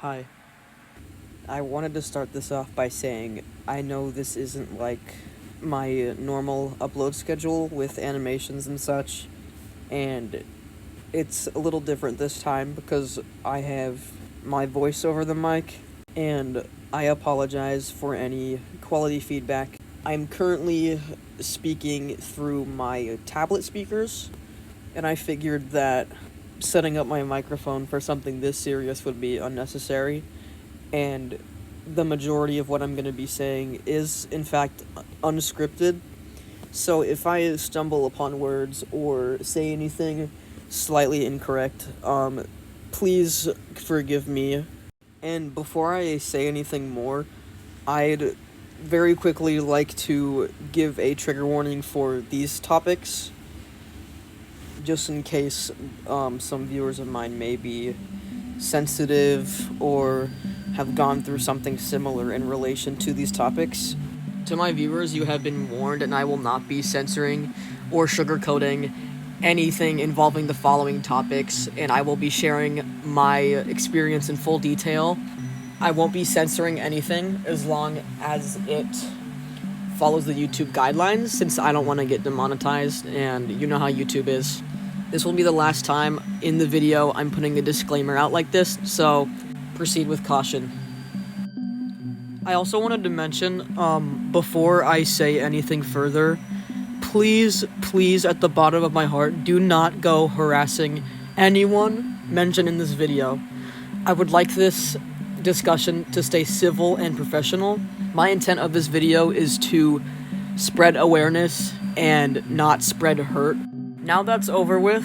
Hi. I wanted to start this off by saying I know this isn't like my normal upload schedule with animations and such, and it's a little different this time because I have my voice over the mic, and I apologize for any quality feedback. I'm currently speaking through my tablet speakers, and I figured that setting up my microphone for something this serious would be unnecessary, and the majority of what I'm going to be saying is, in fact, unscripted. So if I stumble upon words or say anything slightly incorrect, please forgive me. And before I say anything more, I'd very quickly like to give a trigger warning for these topics, just in case some viewers of mine may be sensitive or have gone through something similar in relation to these topics. To my viewers, you have been warned, and I will not be censoring or sugarcoating anything involving the following topics, and I will be sharing my experience in full detail. I won't be censoring anything as long as it follows the YouTube guidelines, since I don't want to get demonetized, and you know how YouTube is. This will be the last time in the video I'm putting a disclaimer out like this, so proceed with caution. I also wanted to mention, before I say anything further, please, at the bottom of my heart, do not go harassing anyone mentioned in this video. I would like this discussion to stay civil and professional. My intent of this video is to spread awareness and not spread hurt. Now that's over with,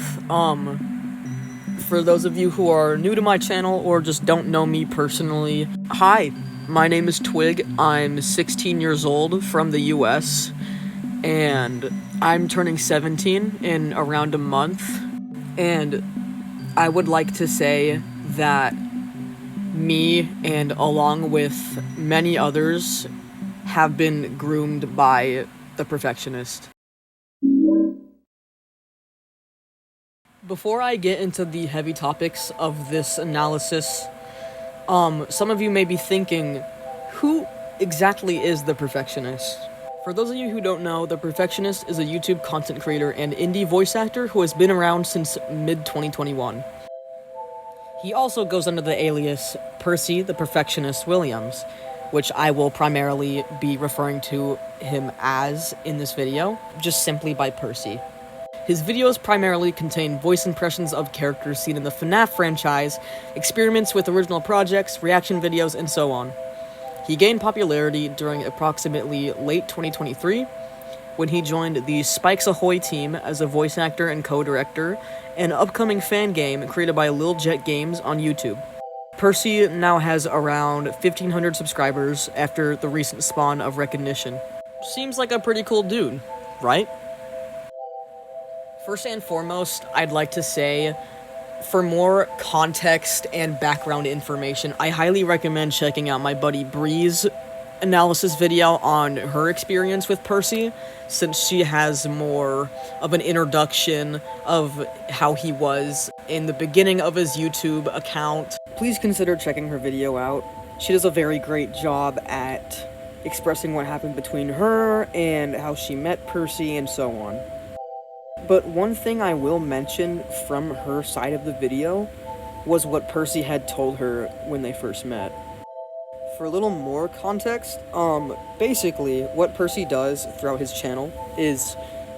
for those of you who are new to my channel or just don't know me personally, hi, my name is Twig. I'm 16 years old from the US, and I'm turning 17 in around a month, and I would like to say that me, and along with many others, have been groomed by the Perfectionist. Before I get into the heavy topics of this analysis, some of you may be thinking, who exactly is the Perfectionist? For those of you who don't know, the Perfectionist is a YouTube content creator and indie voice actor who has been around since mid-2021. He also goes under the alias Percy the Perfectionist Williams, which I will primarily be referring to him as in this video, just simply by Percy. His videos primarily contain voice impressions of characters seen in the FNAF franchise, experiments with original projects, reaction videos, and so on. He gained popularity during approximately late 2023, when he joined the Spikes Ahoy team as a voice actor and co-director, an upcoming fan game created by Lil Jet Games on YouTube. Percy now has around 1,500 subscribers after the recent spawn of recognition. Seems like a pretty cool dude, right? First and foremost, I'd like to say, for more context and background information, I highly recommend checking out my buddy Bree's analysis video on her experience with Percy, since she has more of an introduction of how he was in the beginning of his YouTube account. Please consider checking her video out. She does a very great job at expressing what happened between her and how she met Percy and so on. But one thing I will mention from her side of the video was what Percy had told her when they first met. For a little more context, basically what Percy does throughout his channel is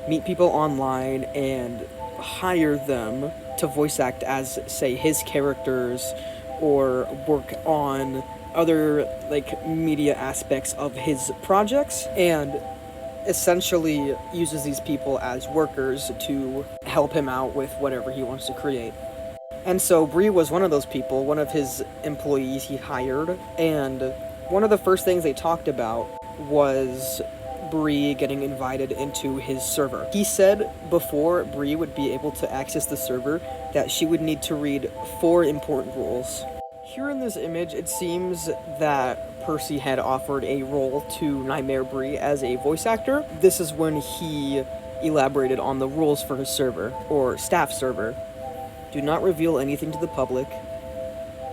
meet people online and hire them to voice act as, say, his characters, or work on other, media aspects of his projects, and essentially uses these people as workers to help him out with whatever he wants to create. And so Bree was one of those people, one of his employees he hired, and one of the first things they talked about was Bree getting invited into his server. He said before Bree would be able to access the server that she would need to read 4 important rules. Here in this image, it seems that Percy had offered a role to Nightmare Bree as a voice actor. This is when he elaborated on the rules for his server, or staff server. Do not reveal anything to the public.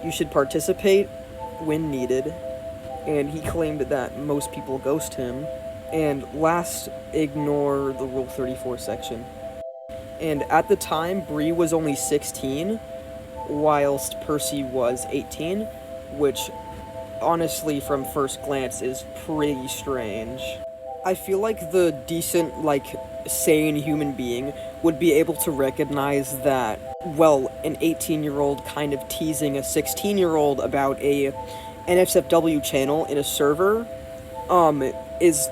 you should participate when needed, and he claimed that most people ghost him, and last, ignore the Rule 34 section. And at the time, Bree was only 16, whilst Percy was 18, which honestly, from first glance, is pretty strange. I feel like the decent, sane human being would be able to recognize that, well, an 18-year-old kind of teasing a 16-year-old about a NSFW channel in a server, is,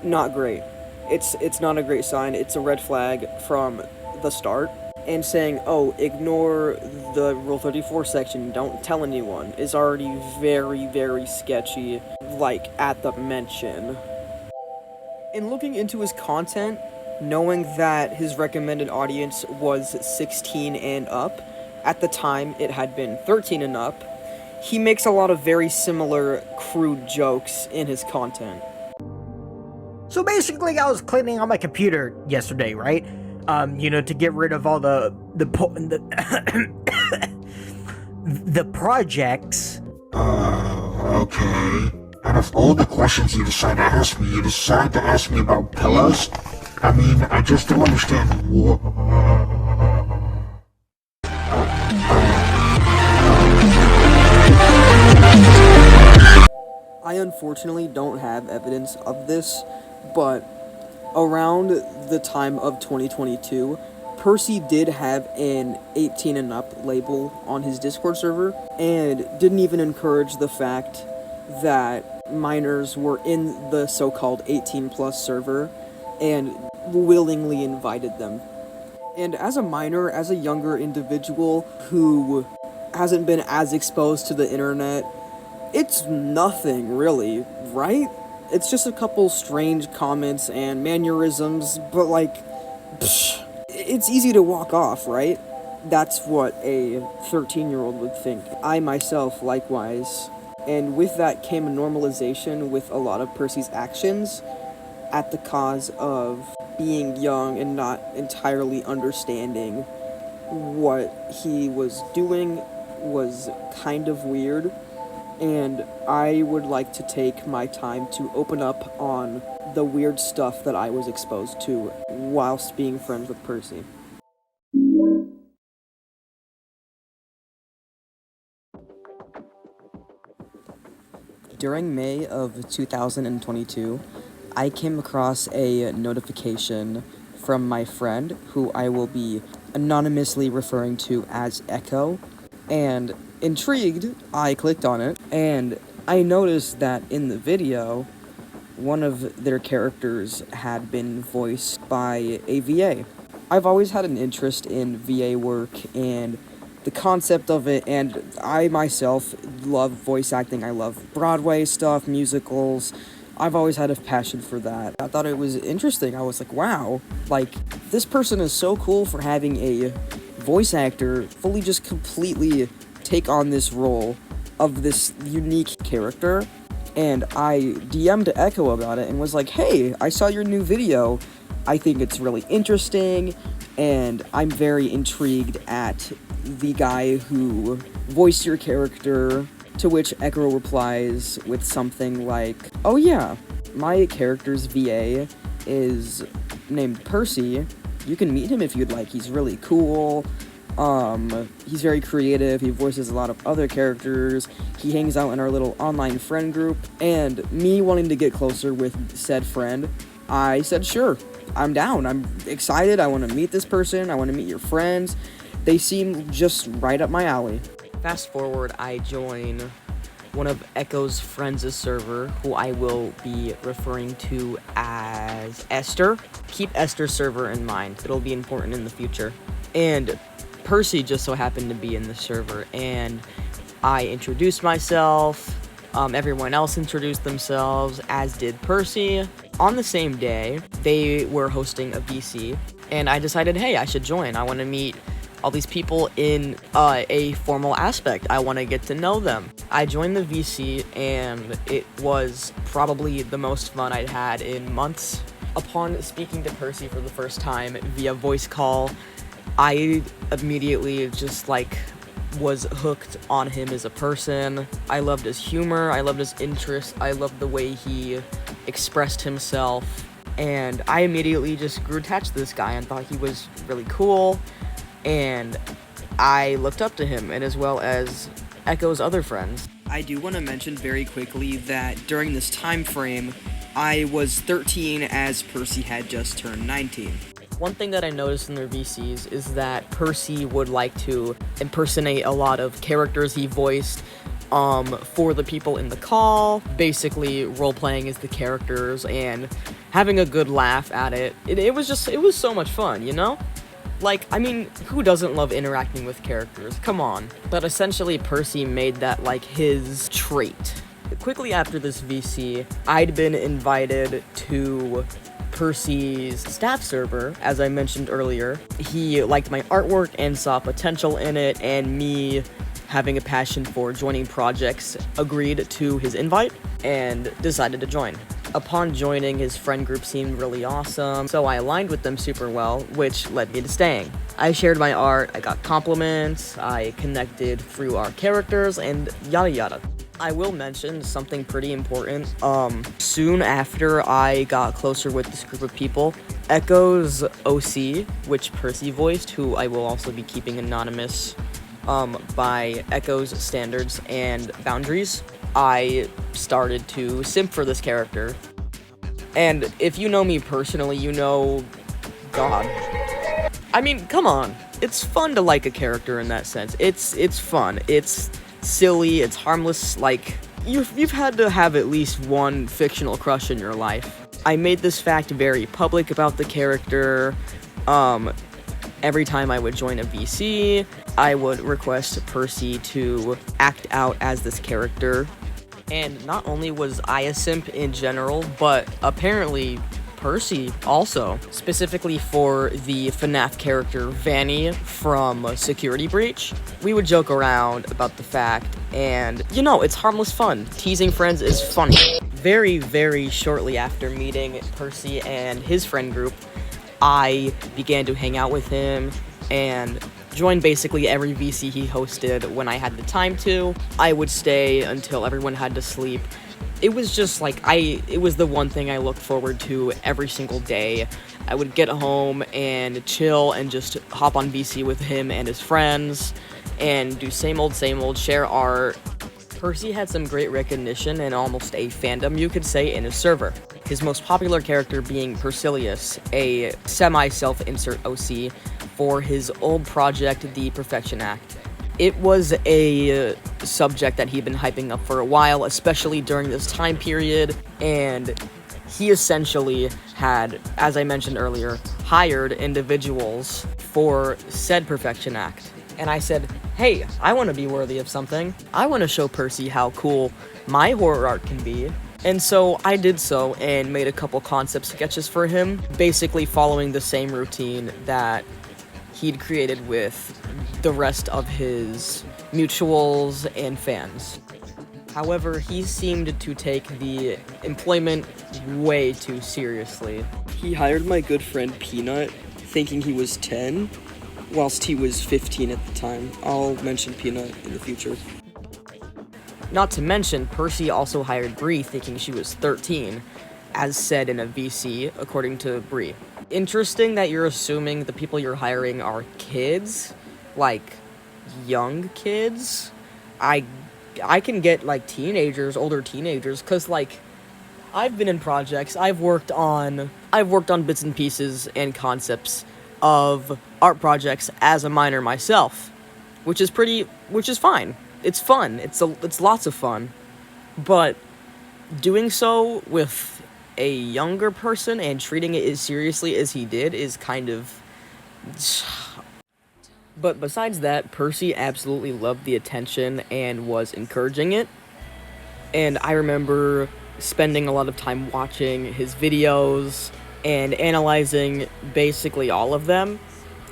not great. It's not a great sign. It's a red flag from the start. And saying, oh, ignore the Rule 34 section, don't tell anyone, is already very, very sketchy, at the mention. In looking into his content, knowing that his recommended audience was 16 and up, at the time it had been 13 and up, he makes a lot of very similar crude jokes in his content. So basically, I was cleaning on my computer yesterday, right? To get rid of all the the projects. Okay. And of all the questions you decide to ask me about pillows? I mean, I just don't understand what... I unfortunately don't have evidence of this, but around the time of 2022, Percy did have an 18 and up label on his Discord server, and didn't even encourage the fact that minors were in the so-called 18 plus server, and willingly invited them. And as a minor, as a younger individual who hasn't been as exposed to the internet, it's nothing really, right? It's just a couple strange comments and mannerisms, but it's easy to walk off, right? That's what a 13-year-old would think. I myself, likewise. And with that came a normalization with a lot of Percy's actions at the cause of being young and not entirely understanding what he was doing was kind of weird. And I would like to take my time to open up on the weird stuff that I was exposed to whilst being friends with Percy. During May of 2022, I came across a notification from my friend, who I will be anonymously referring to as Echo, and intrigued, I clicked on it, and I noticed that in the video, one of their characters had been voiced by a VA. I've always had an interest in VA work and the concept of it, and I myself love voice acting. I love Broadway stuff, musicals. I've always had a passion for that. I thought it was interesting. I was like, wow, this person is so cool for having a voice actor fully just completely take on this role of this unique character. And I DM'd Echo about it and was like, hey, I saw your new video. I think it's really interesting, and I'm very intrigued at the guy who voiced your character, to which Echo replies with something like, oh yeah, my character's VA is named Percy. You can meet him if you'd like. He's really cool. He's very creative. He voices a lot of other characters. He hangs out in our little online friend group. And me wanting to get closer with said friend, I said, sure, I'm down. I'm excited. I want to meet this person. I want to meet your friends. They seem just right up my alley. Fast forward, I join one of Echo's friends' server, who I will be referring to as Esther. Keep Esther's server in mind. It'll be important in the future. And Percy just so happened to be in the server, and I introduced myself. Everyone else introduced themselves, as did Percy. On the same day, they were hosting a VC, and I decided, hey, I should join. I want to meet all these people in a formal aspect. I want to get to know them. I joined the VC, and it was probably the most fun I'd had in months. Upon speaking to Percy for the first time via voice call, I immediately just was hooked on him as a person. I loved his humor, I loved his interests, I loved the way he expressed himself, and I immediately just grew attached to this guy and thought he was really cool, and I looked up to him, and as well as Echo's other friends. I do want to mention very quickly that during this time frame, I was 13 as Percy had just turned 19. One thing that I noticed in their VCs is that Percy would like to impersonate a lot of characters he voiced for the people in the call, basically role-playing as the characters and having a good laugh at it. It was so much fun, you know? Like, I mean, who doesn't love interacting with characters? Come on. But essentially, Percy made that, like, his trait. Quickly after this VC, I'd been invited to Percy's staff server, as I mentioned earlier. He liked my artwork and saw potential in it, and me having a passion for joining projects, agreed to his invite and decided to join. Upon joining, his friend group seemed really awesome, so I aligned with them super well, which led me to staying. I shared my art, I got compliments, I connected through our characters, and yada yada. I will mention something pretty important. Soon after I got closer with this group of people, Echo's OC, which Percy voiced, who I will also be keeping anonymous by Echo's standards and boundaries, I started to simp for this character. And if you know me personally, you know God. I mean, come on. It's fun to like a character in that sense. It's fun. It's silly, it's harmless. Like, you've had to have at least one fictional crush in your life. I made this fact very public about the character. Every time I would join a VC, I would request Percy to act out as this character. And not only was I a simp in general, but apparently Percy also, specifically for the FNAF character Vanny from Security Breach. We would joke around about the fact, and you know, it's harmless fun. Teasing friends is funny. Very, very shortly after meeting Percy and his friend group, I began to hang out with him and join basically every VC he hosted when I had the time to. I would stay until everyone had to sleep. It was just like, it was the one thing I looked forward to every single day. I would get home and chill and just hop on VC with him and his friends and do same old, share art. Percy had some great recognition and almost a fandom, you could say, in his server. His most popular character being Persilius, a semi-self-insert OC for his old project, the Perfection Act. It was a subject that he'd been hyping up for a while, especially during this time period, and he essentially had, as I mentioned earlier, hired individuals for said Perfection Act. And I said, hey, I want to be worthy of something. I want to show Percy how cool my horror art can be. And so I did so and made a couple concept sketches for him, basically following the same routine that he'd created with the rest of his mutuals and fans. However, he seemed to take the employment way too seriously. He hired my good friend Peanut, thinking he was 10, whilst he was 15 at the time. I'll mention Peanut in the future. Not to mention, Percy also hired Bree thinking she was 13, as said in a VC, according to Bree. Interesting that you're assuming the people you're hiring are kids, like young kids. I can get like teenagers, older teenagers, cause like I've been in projects, I've worked on bits and pieces and concepts of art projects as a minor myself, which is fine. It's fun. It's lots of fun, but doing so with a younger person and treating it as seriously as he did is kind of. But besides that, Percy absolutely loved the attention and was encouraging it. And I remember spending a lot of time watching his videos and analyzing basically all of them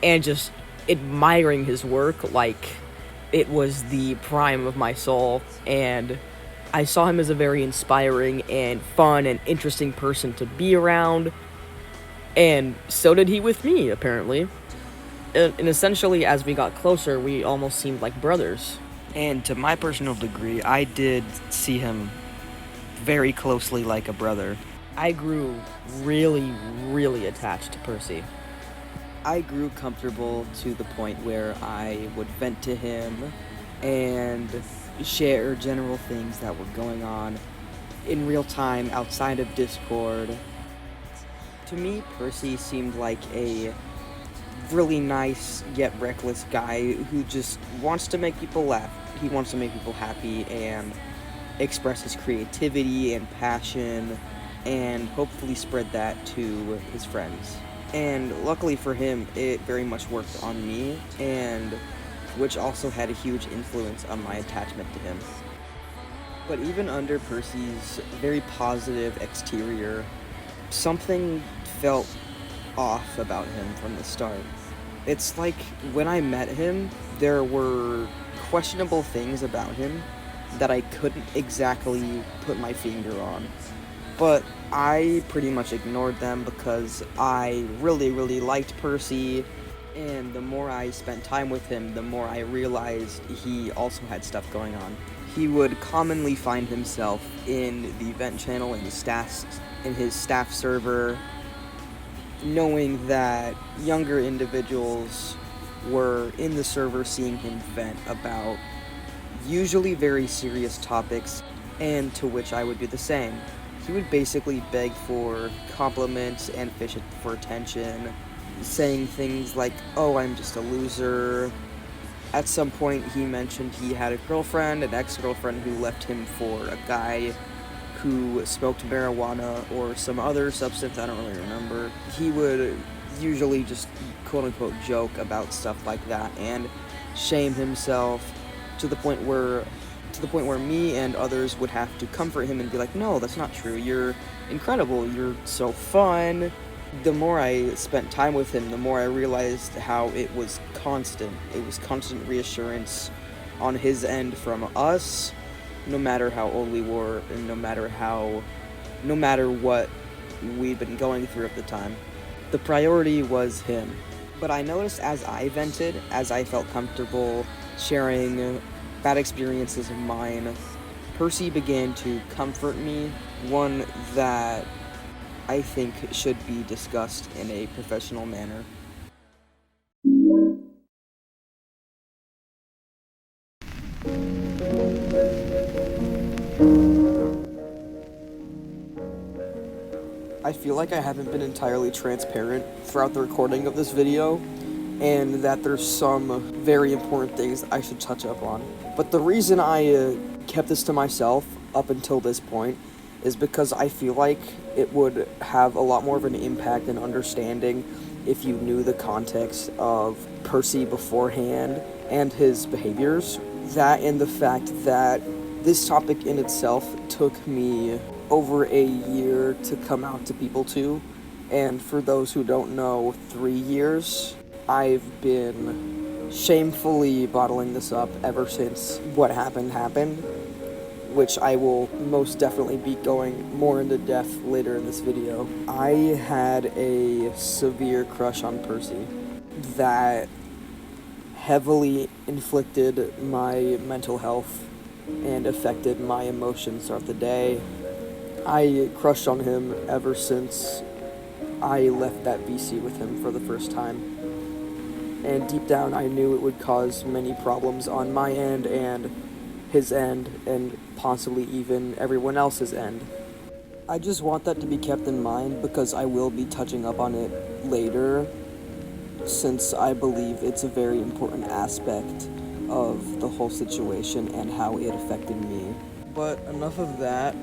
and just admiring his work like it was the prime of my soul. And I saw him as a very inspiring and fun and interesting person to be around. And so did he with me, apparently. And essentially, as we got closer, we almost seemed like brothers. And to my personal degree, I did see him very closely like a brother. I grew really, really attached to Percy. I grew comfortable to the point where I would vent to him and share general things that were going on in real time outside of Discord. To me, Percy seemed like a really nice yet reckless guy who just wants to make people laugh. He wants to make people happy and express his creativity and passion and hopefully spread that to his friends. And luckily for him, it very much worked on me, and which also had a huge influence on my attachment to him. But even under Percy's very positive exterior, something felt off about him from the start. It's like when I met him, there were questionable things about him that I couldn't exactly put my finger on. But I pretty much ignored them because I really, really liked Percy, and the more I spent time with him, the more I realized he also had stuff going on. He would commonly find himself in the event channel in his staff server, knowing that younger individuals were in the server seeing him vent about usually very serious topics, and to which I would do the same. He would basically beg for compliments and fish for attention, saying things like, "Oh, I'm just a loser." At some point, he mentioned he had a girlfriend, an ex-girlfriend who left him for a guy who smoked marijuana or some other substance, I don't really remember. He would usually just quote-unquote joke about stuff like that and shame himself to the point where me and others would have to comfort him and be like, "No, that's not true. You're incredible. You're so fun." The more I spent time with him, the more I realized how it was constant. It was constant reassurance on his end from us, no matter how old we were and no matter what we'd been going through at the time. The priority was him. But I noticed as I vented, as I felt comfortable sharing bad experiences of mine, Percy began to comfort me, one that I think should be discussed in a professional manner. I feel like I haven't been entirely transparent throughout the recording of this video, and that there's some very important things I should touch up on. But the reason I kept this to myself up until this point is because I feel like it would have a lot more of an impact and understanding if you knew the context of Percy beforehand and his behaviors. That and the fact that this topic in itself took me over a year to come out to people to, and for those who don't know, 3 years. I've been shamefully bottling this up ever since what happened, which I will most definitely be going more into depth later in this video. I had a severe crush on Percy that heavily inflicted my mental health and affected my emotions throughout the day. I crushed on him ever since I left that VC with him for the first time. And deep down, I knew it would cause many problems on my end and his end, and possibly even everyone else's end. I just want that to be kept in mind because I will be touching up on it later, since I believe it's a very important aspect of the whole situation and how it affected me. But enough of that.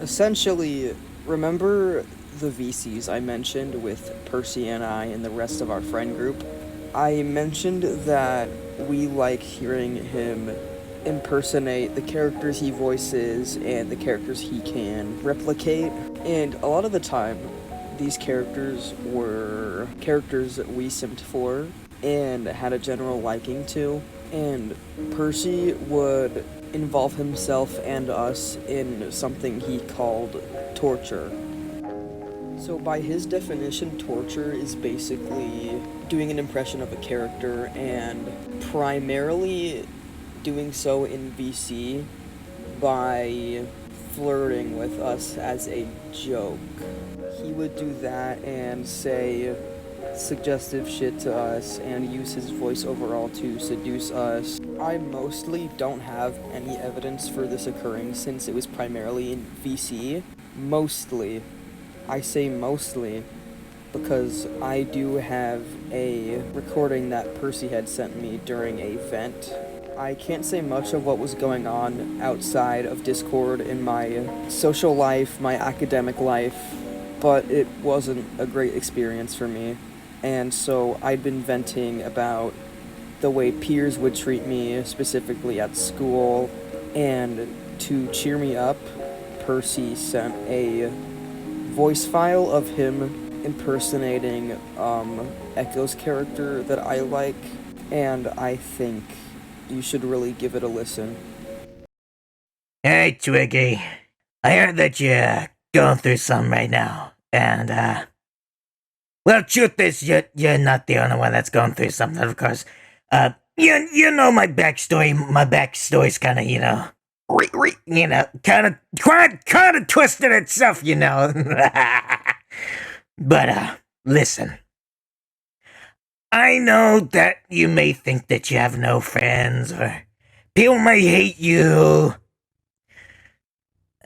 Essentially, remember the VCs I mentioned with Percy and I and the rest of our friend group? I mentioned that we like hearing him impersonate the characters he voices and the characters he can replicate. And a lot of the time, these characters were characters that we simped for and had a general liking to. And Percy would involve himself and us in something he called torture. So, by his definition, torture is basically doing an impression of a character and primarily doing so in VC by flirting with us as a joke. He would do that and say suggestive shit to us and use his voice overall to seduce us. I mostly don't have any evidence for this occurring since it was primarily in VC. Mostly. I say mostly because I do have a recording that Percy had sent me during a vent. I can't say much of what was going on outside of Discord in my social life, my academic life, but it wasn't a great experience for me. And so I'd been venting about the way peers would treat me, specifically at school, and to cheer me up, Percy sent a voice file of him impersonating Echo's character that I like, and I think you should really give it a listen. Hey, Twiggy. I heard that you're going through something right now, and, well, truth is, you're not the only one that's going through something, of course. You know my backstory. My backstory's kind of, kind of twisted itself, But, listen. I know that you may think that you have no friends, or people may hate you.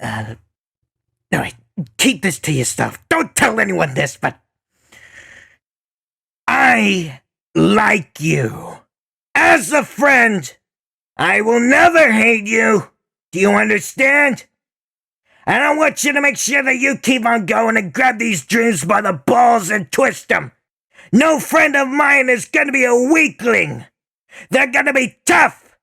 Alright, keep this to yourself. Don't tell anyone this, but I like you. As a friend, I will never hate you. Do you understand? And I want you to make sure that you keep on going and grab these dreams by the balls and twist them. No friend of mine is gonna be a weakling. They're gonna be tough.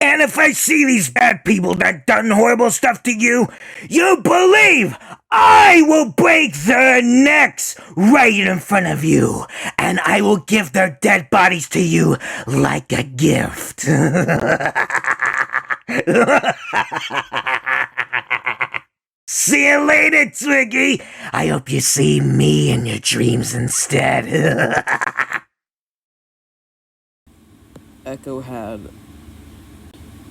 And if I see these bad people that done horrible stuff to you, you believe I will break their necks right in front of you, and I will give their dead bodies to you like a gift. See you later, Twiggy. I hope you see me in your dreams instead. Echo had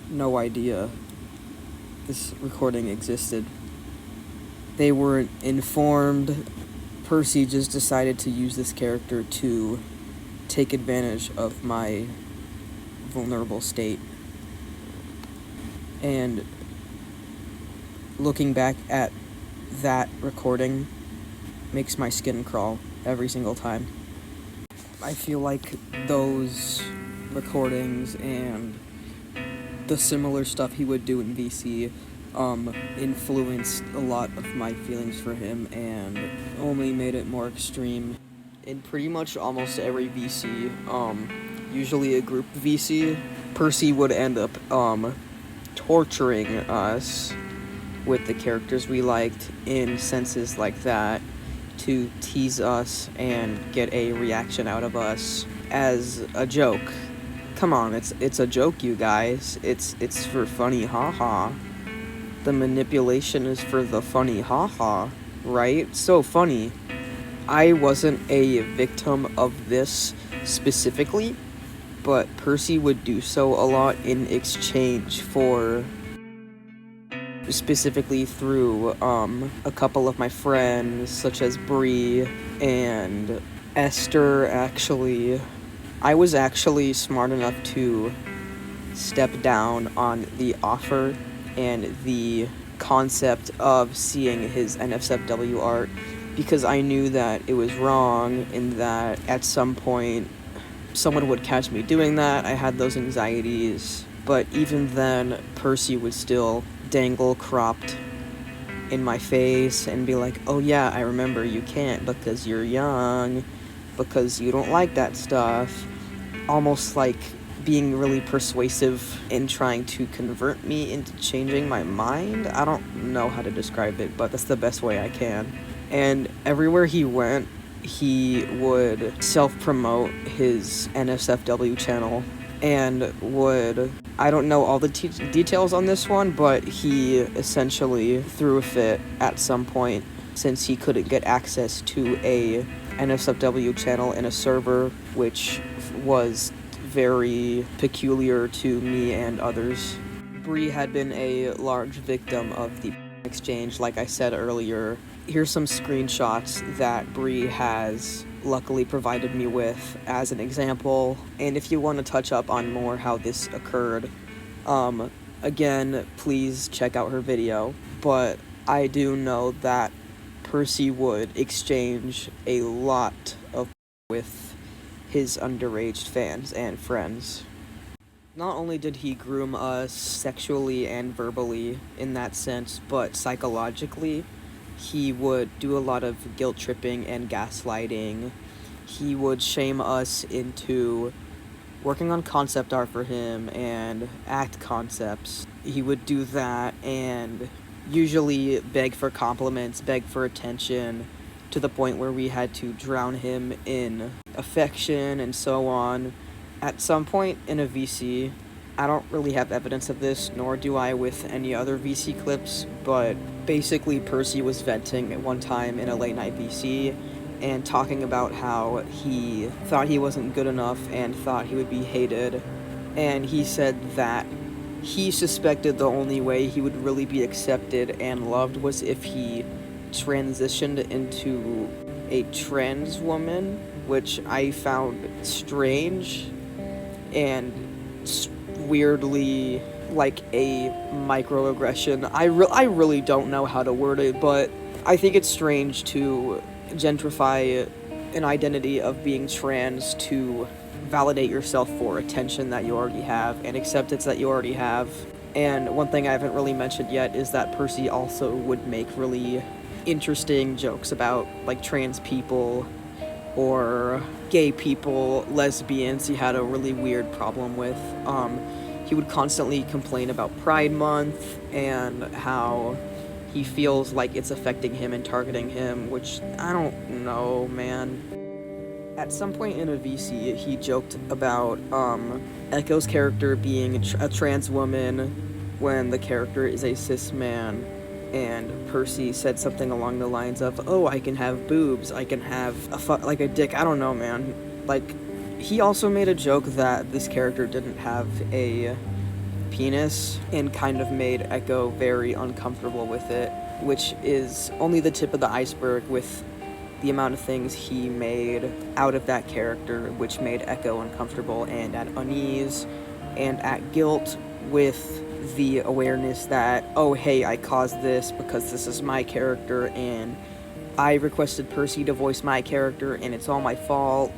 no idea this recording existed. They weren't informed. Percy just decided to use this character to take advantage of my vulnerable state. And looking back at that recording makes my skin crawl every single time. I feel like those recordings and the similar stuff he would do in VC influenced a lot of my feelings for him and only made it more extreme. In pretty much almost every VC, usually a group VC, Percy would end up torturing us with the characters we liked in senses like that to tease us and get a reaction out of us as a joke. Come on, it's a joke, you guys. It's for funny haha. The manipulation is for the funny haha, right? So funny. I wasn't a victim of this specifically, but Percy would do so a lot in exchange for, specifically through a couple of my friends, such as Bree and Esther, actually. I was actually smart enough to step down on the offer and the concept of seeing his NSFW art because I knew that it was wrong and that at some point someone would catch me doing that. I had those anxieties, but even then, Percy would still dangle cropped in my face and be like, oh yeah, I remember you can't because you're young, because you don't like that stuff. Almost like being really persuasive in trying to convert me into changing my mind. I don't know how to describe it, but that's the best way I can. And everywhere he went, he would self-promote his NSFW channel and would, I don't know all the details on this one, but he essentially threw a fit at some point since he couldn't get access to a NSFW channel in a server, which was very peculiar to me and others. Bree had been a large victim of the exchange, like I said earlier. Here's some screenshots that Bree has luckily provided me with as an example, and if you want to touch up on more how this occurred, again, please check out her video. But I do know that Percy would exchange a lot of with his underage fans and friends. Not only did he groom us sexually and verbally in that sense, but psychologically, he would do a lot of guilt tripping and gaslighting. He would shame us into working on concept art for him and act concepts. He would do that and usually beg for compliments, beg for attention, to the point where we had to drown him in affection and so on. At some point in a VC, I don't really have evidence of this, nor do I with any other VC clips, but basically Percy was venting at one time in a late night VC and talking about how he thought he wasn't good enough and thought he would be hated. And he said that he suspected the only way he would really be accepted and loved was if he transitioned into a trans woman, which I found strange and weirdly like a microaggression. I really don't know how to word it, but I think it's strange to gentrify an identity of being trans to validate yourself for attention that you already have and acceptance that you already have. And one thing I haven't really mentioned yet is that Percy also would make really interesting jokes about like trans people or gay people, lesbians. He had a really weird problem with. He would constantly complain about Pride Month and how he feels like it's affecting him and targeting him, which I don't know, man. At some point in a VC, he joked about Echo's character being a trans woman when the character is a cis man. And Percy said something along the lines of, "Oh, I can have boobs, I can have like a dick." I don't know, man. Like, he also made a joke that this character didn't have a penis and kind of made Echo very uncomfortable with it, which is only the tip of the iceberg with the amount of things he made out of that character, which made Echo uncomfortable and at unease and at guilt with the awareness that, oh hey, I caused this because this is my character and I requested Percy to voice my character and it's all my fault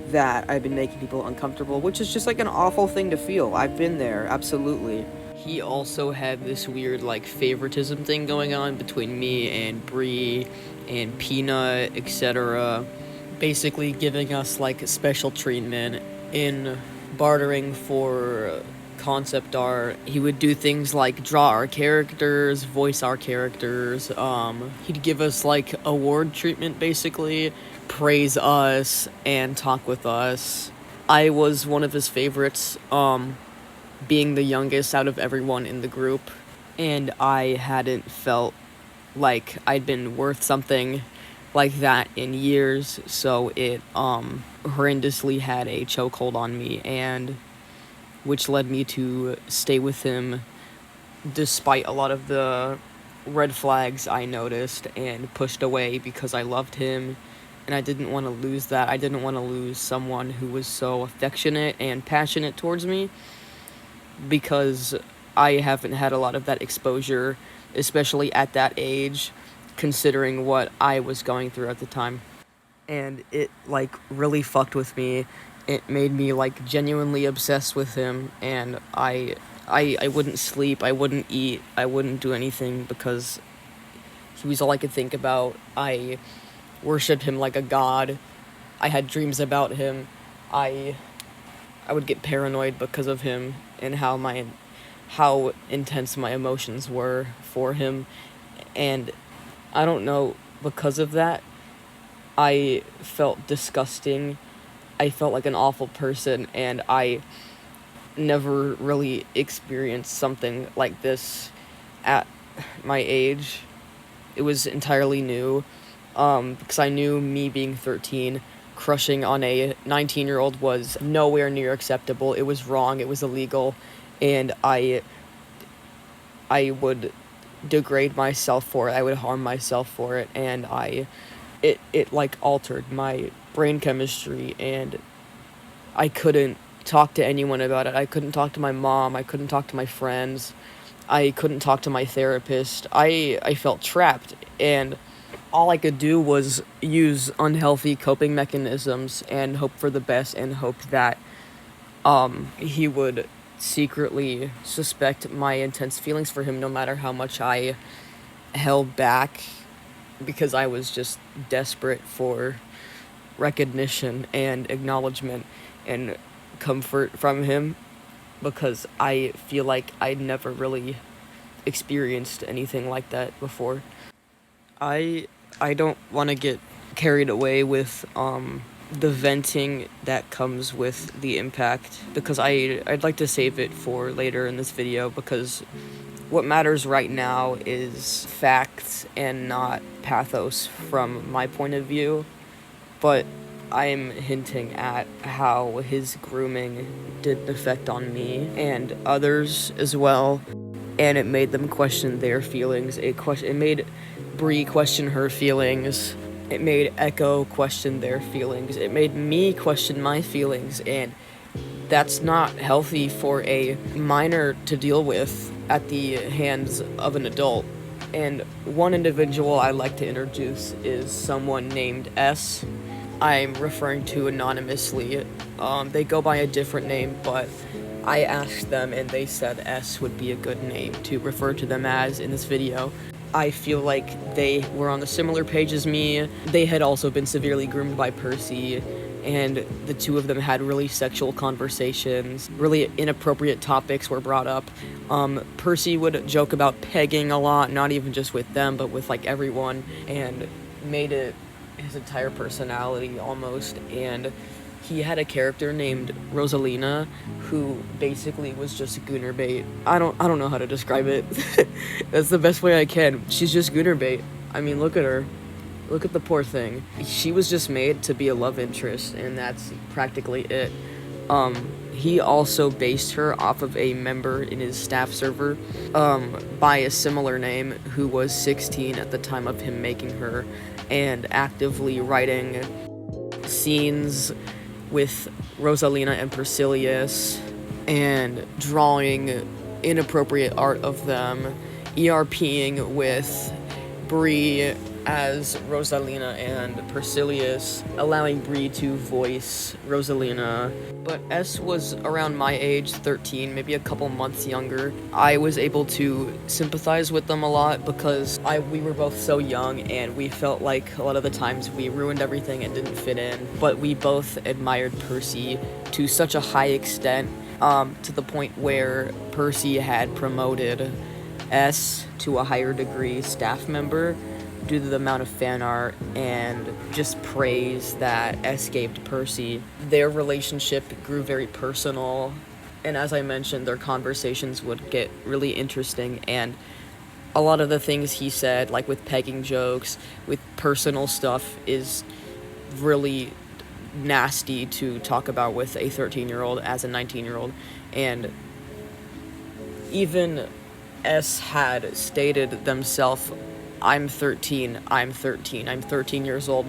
that I've been making people uncomfortable, which is just like an awful thing to feel. I've been there, absolutely. He also had this weird like favoritism thing going on between me and Bree and Peanut, etc. Basically giving us like special treatment in bartering for concept art. He would do things like draw our characters, voice our characters. He'd give us like award treatment, basically, praise us and talk with us. I was one of his favorites, being the youngest out of everyone in the group, and I hadn't felt like I'd been worth something like that in years, so it horrendously had a chokehold on me, and which led me to stay with him despite a lot of the red flags I noticed and pushed away because I loved him and I didn't want to lose that. I didn't want to lose someone who was so affectionate and passionate towards me because I haven't had a lot of that exposure, especially at that age, considering what I was going through at the time. And it, like, really fucked with me. It made me, like, genuinely obsessed with him, and I wouldn't sleep, I wouldn't eat, I wouldn't do anything because he was all I could think about. I worshipped him like a god. I had dreams about him. I would get paranoid because of him and how intense my emotions were for him, and I don't know, because of that, I felt disgusting. I felt like an awful person, and I never really experienced something like this at my age. it was entirely new, because I knew me being 13, crushing on a 19-year-old was nowhere near acceptable. It was wrong, it was illegal, and I would degrade myself for it, I would harm myself for it, and it like altered my brain chemistry, and I couldn't talk to anyone about it. I couldn't talk to my mom, I couldn't talk to my friends, I couldn't talk to my therapist. I felt trapped, and all I could do was use unhealthy coping mechanisms and hope for the best and hope that he would secretly suspect my intense feelings for him no matter how much I held back, because I was just desperate for recognition and acknowledgement and comfort from him, because I feel like I'd never really experienced anything like that before. I I don't want to get carried away with the venting that comes with the impact, because I'd like to save it for later in this video, because what matters right now is facts and not pathos from my point of view. But I'm hinting at how his grooming did an effect on me and others as well, and it made them question their feelings. It made Bree question her feelings. It made Echo question their feelings. It made me question my feelings, and that's not healthy for a minor to deal with at the hands of an adult. And one individual I'd like to introduce is someone named S. I'm referring to anonymously. They go by a different name, but I asked them and they said S would be a good name to refer to them as in this video. I feel like they were on a similar page as me. They had also been severely groomed by Percy, and the two of them had really sexual conversations. Really inappropriate topics were brought up. Percy would joke about pegging a lot, not even just with them, but with like everyone, and made it his entire personality almost. And he had a character named Rosalina, who basically was just gooner bait. I don't know how to describe it. That's the best way I can. She's just gooner bait. I mean, look at her. Look at the poor thing. She was just made to be a love interest, and that's practically it. He also based her off of a member in his staff server, by a similar name, who was 16 at the time of him making her, and actively writing scenes with Rosalina and Persilius, and drawing inappropriate art of them, ERPing with Bree as Rosalina and Persilius, allowing Bree to voice Rosalina. But S was around my age, 13, maybe a couple months younger. I was able to sympathize with them a lot because we were both so young, and we felt like a lot of the times we ruined everything and didn't fit in. But we both admired Percy to such a high extent, to the point where Percy had promoted S to a higher degree staff member due to the amount of fan art and just praise that S gave to Percy. Their relationship grew very personal, and as I mentioned, their conversations would get really interesting, and a lot of the things he said, like with pegging jokes, with personal stuff, is really nasty to talk about with a 13-year-old as a 19-year-old. And even S had stated themselves, I'm 13 years old,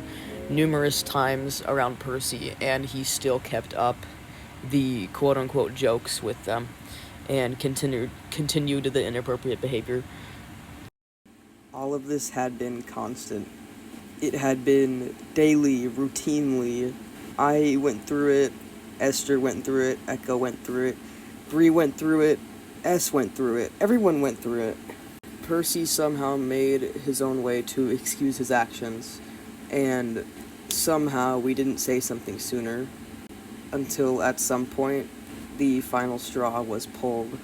numerous times around Percy, and he still kept up the quote-unquote jokes with them and continued the inappropriate behavior. All of this had been constant. It had been daily, routinely. I went through it, Esther went through it, Echo went through it, Bree went through it, S went through it, everyone went through it. Percy somehow made his own way to excuse his actions, and somehow we didn't say something sooner, until at some point the final straw was pulled.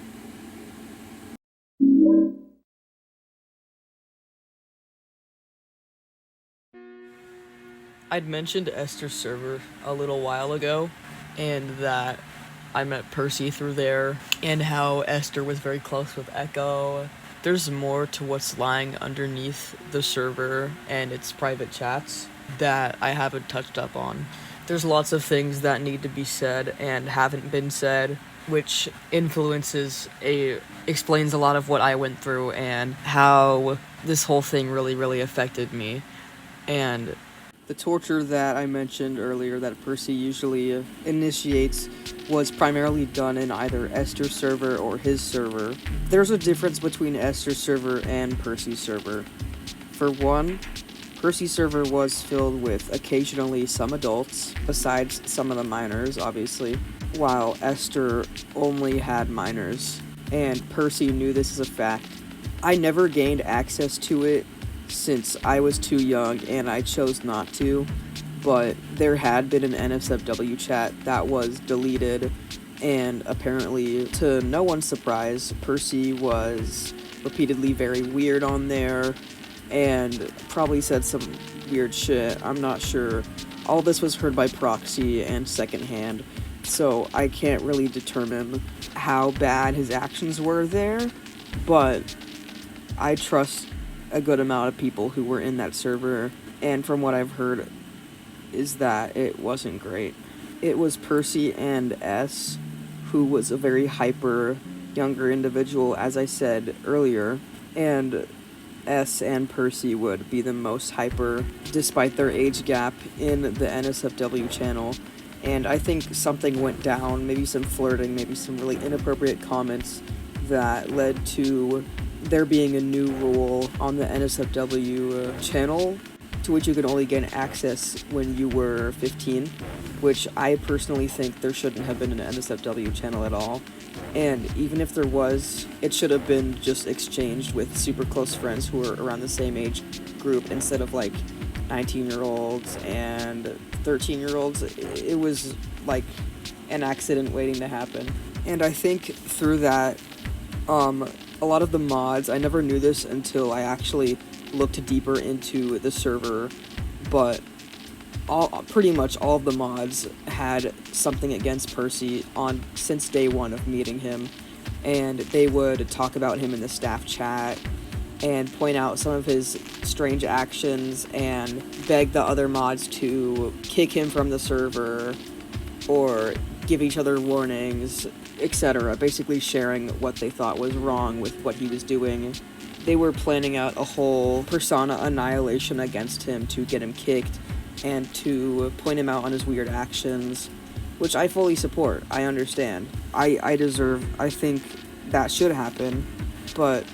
I'd mentioned Esther's server a little while ago, and that I met Percy through there, and how Esther was very close with Echo. There's more to what's lying underneath the server and its private chats that I haven't touched up on. There's lots of things that need to be said and haven't been said, which explains a lot of what I went through and how this whole thing really affected me. And the torture that I mentioned earlier that Percy usually initiates was primarily done in either Esther's server or his server. There's a difference between Esther's server and Percy's server. For one, Percy's server was filled with occasionally some adults, besides some of the minors, obviously, while Esther only had minors, and Percy knew this as a fact. I never gained access to it since I was too young and I chose not to, but there had been an NSFW chat that was deleted, and apparently, to no one's surprise, Percy was repeatedly very weird on there and probably said some weird shit. I'm not sure. All this was heard by proxy and secondhand, so I can't really determine how bad his actions were there, but I trust a good amount of people who were in that server, and from what I've heard is that it wasn't great. It was Percy and S, who was a very hyper younger individual, as I said earlier, and S and Percy would be the most hyper despite their age gap in the NSFW channel. And I think something went down, maybe some flirting, maybe some really inappropriate comments that led to there being a new rule on the NSFW channel to which you could only gain access when you were 15, which I personally think there shouldn't have been an NSFW channel at all. And even if there was, it should have been just exchanged with super close friends who were around the same age group instead of like 19-year-olds and 13-year-olds. It was like an accident waiting to happen. And I think through that, a lot of the mods, I never knew this until I actually looked deeper into the server, but pretty much all of the mods had something against Percy since day one of meeting him, and they would talk about him in the staff chat and point out some of his strange actions and beg the other mods to kick him from the server or give each other warnings, etc. Basically sharing what they thought was wrong with what he was doing. They were planning out a whole persona annihilation against him to get him kicked and to point him out on his weird actions, which I fully support. I understand. I think that should happen, but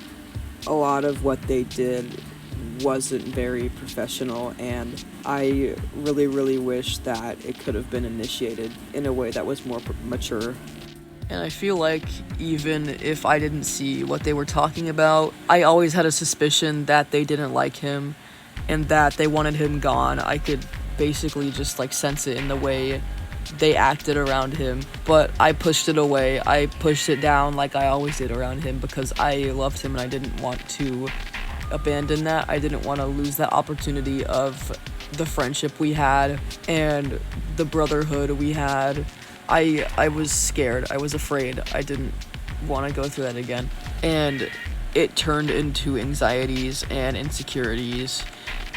a lot of what they did wasn't very professional, and I really wish that it could have been initiated in a way that was more mature. And I feel like even if I didn't see what they were talking about, I always had a suspicion that they didn't like him and that they wanted him gone. I could basically just like sense it in the way they acted around him, but I pushed it away. I pushed it down like I always did around him because I loved him and I didn't want to abandon that. I didn't want to lose that opportunity of the friendship we had and the brotherhood we had. I was scared. I was afraid. I didn't want to go through that again. And it turned into anxieties and insecurities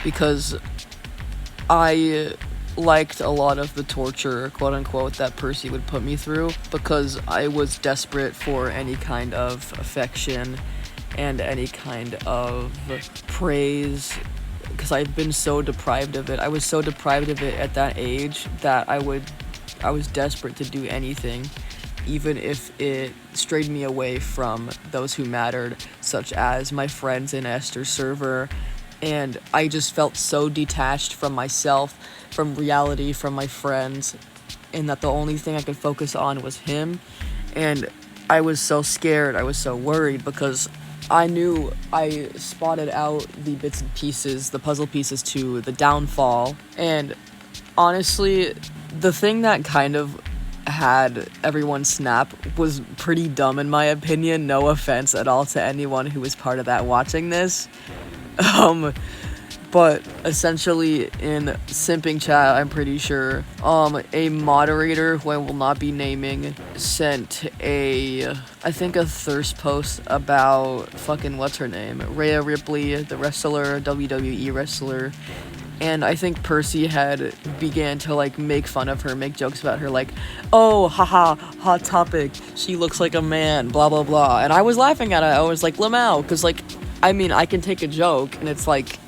because I liked a lot of the torture, quote unquote, that Percy would put me through because I was desperate for any kind of affection and any kind of praise because I've been so deprived of it. I was so deprived of it at that age that I was desperate to do anything, even if it strayed me away from those who mattered, such as my friends in Esther's server. And I just felt so detached from myself, from reality, from my friends, and that the only thing I could focus on was him. And I was so scared, I was so worried because I knew I spotted out the bits and pieces, the puzzle pieces to the downfall. And honestly, the thing that kind of had everyone snap was pretty dumb in my opinion. No offense at all to anyone who was part of that watching this. But essentially in simping chat, I'm pretty sure, a moderator who I will not be naming sent I think a thirst post about fucking what's her name, Rhea Ripley, the wrestler, WWE wrestler. And I think Percy had began to like make fun of her, make jokes about her, like, oh, haha, hot topic, she looks like a man, blah blah blah. And I was laughing at it. I was like, Lamau, because like, I mean, I can take a joke, and it's like,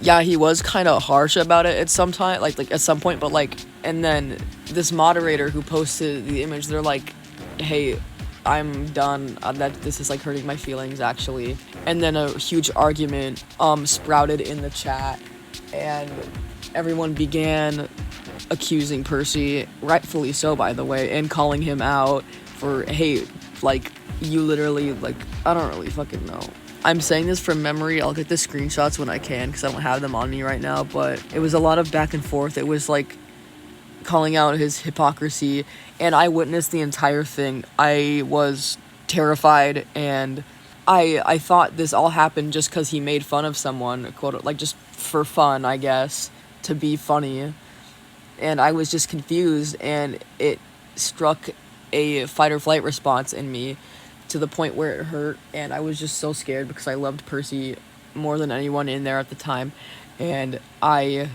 yeah, he was kind of harsh about it at some time, like at some point, but like, and then this moderator who posted the image, they're like, hey, I'm done. That this is like hurting my feelings actually. And then a huge argument sprouted in the chat, and everyone began accusing Percy, rightfully so, by the way, and calling him out for, hey, like, you literally, like, I don't really fucking know. I'm saying this from memory. I'll get the screenshots when I can because I don't have them on me right now, but it was a lot of back and forth. It was like calling out his hypocrisy, and I witnessed the entire thing. I was terrified, and I thought this all happened just because he made fun of someone, quote, like just for fun, I guess, to be funny. And I was just confused, and it struck a fight or flight response in me to the point where it hurt, and I was just so scared because I loved Percy more than anyone in there at the time, and I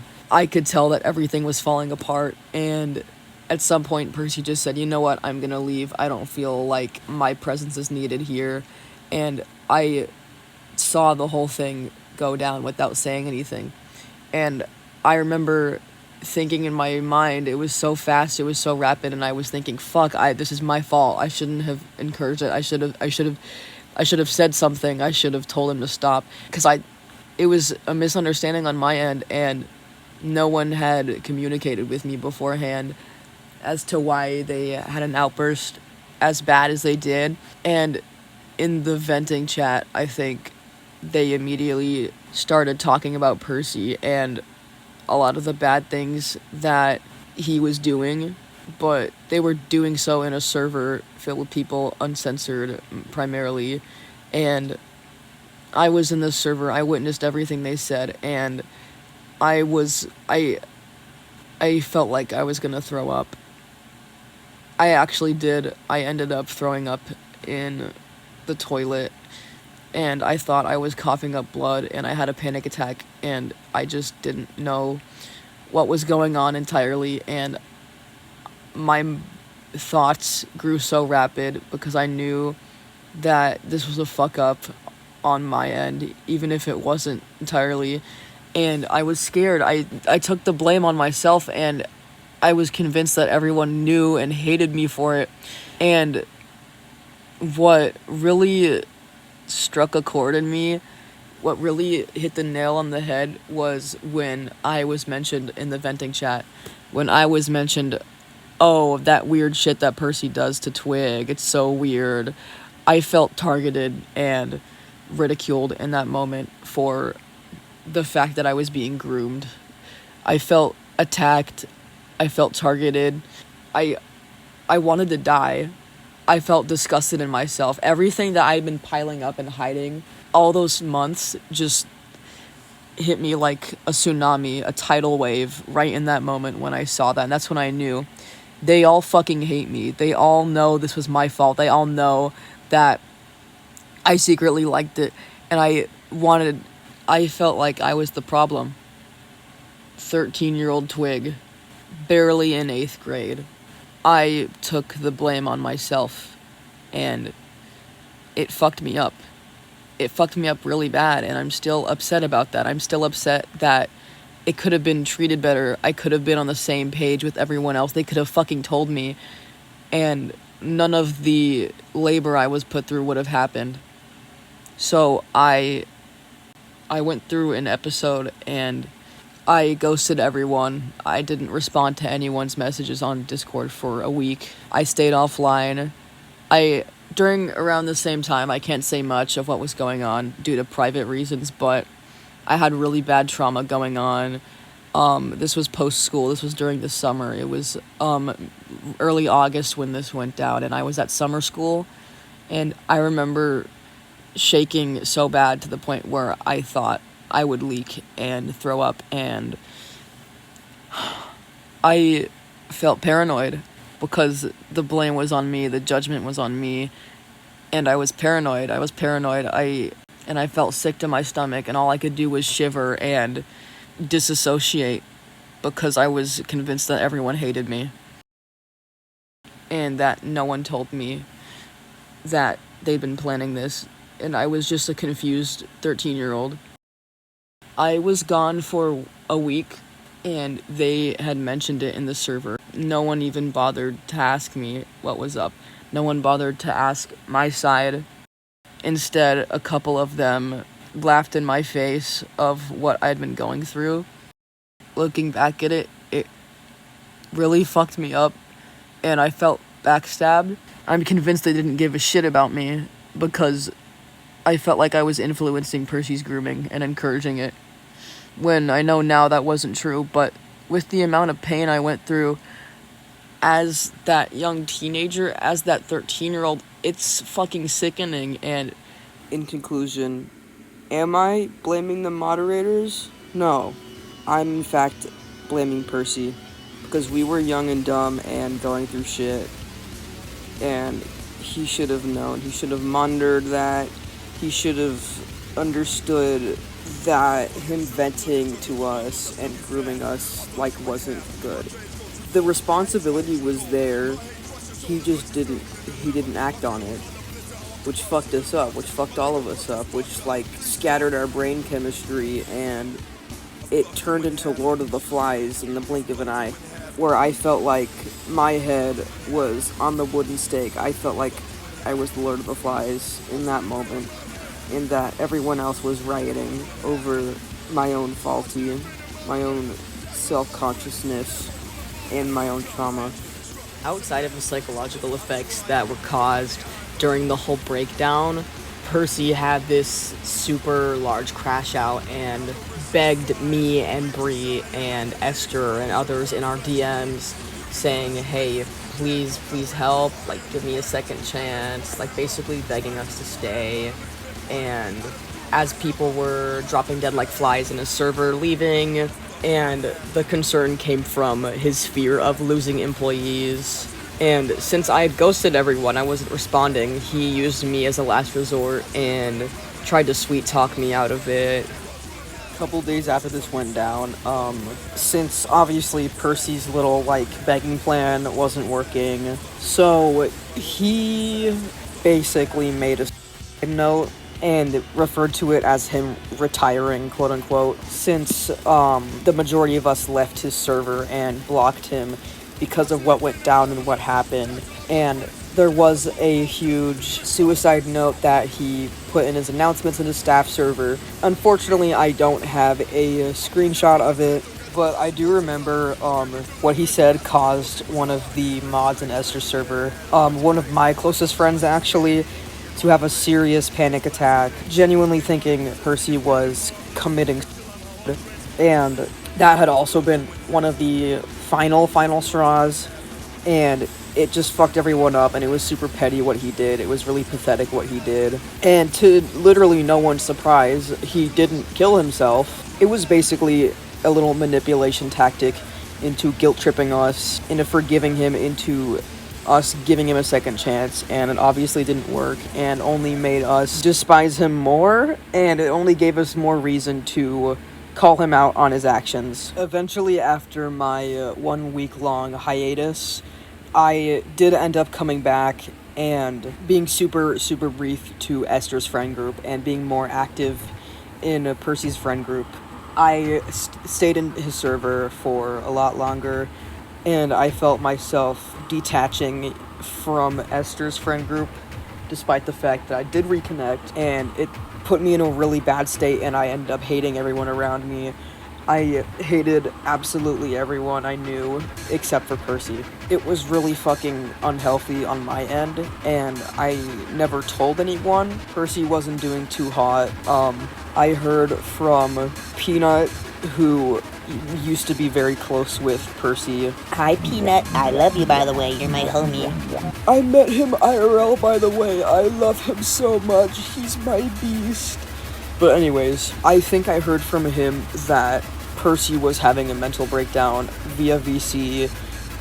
could tell that everything was falling apart. And at some point Percy just said, you know what, I'm gonna leave. I don't feel like my presence is needed here. And I saw the whole thing go down without saying anything. And I remember thinking in my mind, it was so fast, it was so rapid, and I was thinking, fuck, this is my fault. I shouldn't have encouraged it. I should have said something. I should have told him to stop, because it was a misunderstanding on my end, and no one had communicated with me beforehand as to why they had an outburst as bad as they did. And in the venting chat, I think they immediately started talking about Percy and a lot of the bad things that he was doing, but they were doing so in a server filled with people, uncensored primarily. And I was in this server, I witnessed everything they said, and I felt like I was gonna throw up. I actually did. I ended up throwing up in the toilet, and I thought I was coughing up blood, and I had a panic attack, and I just didn't know what was going on entirely, and my thoughts grew so rapid because I knew that this was a fuck up on my end, even if it wasn't entirely. And I was scared. I took the blame on myself, and I was convinced that everyone knew and hated me for it. And what really struck a chord in me, what really hit the nail on the head, was when I was mentioned in the venting chat. When I was mentioned, oh, that weird shit that Percy does to Twig, it's so weird. I felt targeted and ridiculed in that moment for the fact that I was being groomed. I felt attacked. I felt targeted. I wanted to die. I felt disgusted in myself. Everything that I'd been piling up and hiding all those months just hit me like a tsunami, a tidal wave, right in that moment when I saw that. And that's when I knew they all fucking hate me. They all know this was my fault. They all know that I secretly liked it, and I felt like I was the problem. 13-year-old Twig, barely in 8th grade. I took the blame on myself, and it fucked me up. It fucked me up really bad, and I'm still upset about that. I'm still upset that it could have been treated better. I could have been on the same page with everyone else. They could have fucking told me, and none of the labor I was put through would have happened. So I went through an episode, and I ghosted everyone. I didn't respond to anyone's messages on Discord for a week. I stayed offline. During around the same time, I can't say much of what was going on due to private reasons, but I had really bad trauma going on. This was post-school. This was during the summer. It was early August when this went down, and I was at summer school, and I remember shaking so bad to the point where I thought I would leak and throw up, and I felt paranoid because the blame was on me, the judgment was on me, and I was paranoid. I felt sick to my stomach, and all I could do was shiver and disassociate because I was convinced that everyone hated me and that no one told me that they'd been planning this, and I was just a confused 13-year-old. I was gone for a week, and they had mentioned it in the server. No one even bothered to ask me what was up. No one bothered to ask my side. Instead, a couple of them laughed in my face of what I'd been going through. Looking back at it, it really fucked me up, and I felt backstabbed. I'm convinced they didn't give a shit about me because I felt like I was influencing Percy's grooming and encouraging it, when I know now that wasn't true. But with the amount of pain I went through as that young teenager, as that 13-year-old, it's fucking sickening. And in conclusion, am I blaming the moderators? No. I'm in fact blaming Percy, because we were young and dumb and going through shit, and he should have known. He should have monitored that. He should have understood that him venting to us and grooming us wasn't good. The responsibility was there. He didn't act on it, which fucked us up, which fucked all of us up, which scattered our brain chemistry, and it turned into Lord of the Flies in the blink of an eye, where I felt like my head was on the wooden stake. I felt like I was the Lord of the Flies in that moment, in that everyone else was rioting over my own my own self-consciousness, and my own trauma. Outside of the psychological effects that were caused during the whole breakdown, Percy had this super large crash out and begged me and Bree and Esther and others in our DMs saying, hey, please help, give me a second chance, basically begging us to stay. And as people were dropping dead like flies in his server, leaving, and the concern came from his fear of losing employees. And since I had ghosted everyone, I wasn't responding, he used me as a last resort and tried to sweet talk me out of it. A couple days after this went down, since obviously Percy's little begging plan wasn't working, so he basically made a note and referred to it as him retiring, quote unquote, since the majority of us left his server and blocked him because of what went down and what happened. And there was a huge suicide note that he put in his announcements in his staff server. Unfortunately, I don't have a screenshot of it, but I do remember what he said caused one of the mods in Esther's server, one of my closest friends actually, to have a serious panic attack, genuinely thinking Percy was committing suicide. And that had also been one of the final straws, and it just fucked everyone up, and it was super petty what he did. It was really pathetic what he did. And to literally no one's surprise, he didn't kill himself. It was basically a little manipulation tactic into guilt-tripping us, into forgiving him, into us giving him a second chance, and it obviously didn't work, and only made us despise him more, and it only gave us more reason to call him out on his actions. Eventually, after my 1 week long hiatus, I did end up coming back and being super brief to Esther's friend group and being more active in Percy's friend group. I stayed in his server for a lot longer, and I felt myself detaching from Esther's friend group, despite the fact that I did reconnect, and it put me in a really bad state, and I ended up hating everyone around me. I hated absolutely everyone I knew except for Percy. It was really fucking unhealthy on my end, and I never told anyone. Percy wasn't doing too hot. I heard from Peanut, who used to be very close with Percy. Hi, Peanut. I love you, by the way. You're my homie. I met him IRL, by the way. I love him so much. He's my beast. But anyways, I think I heard from him that Percy was having a mental breakdown via VC,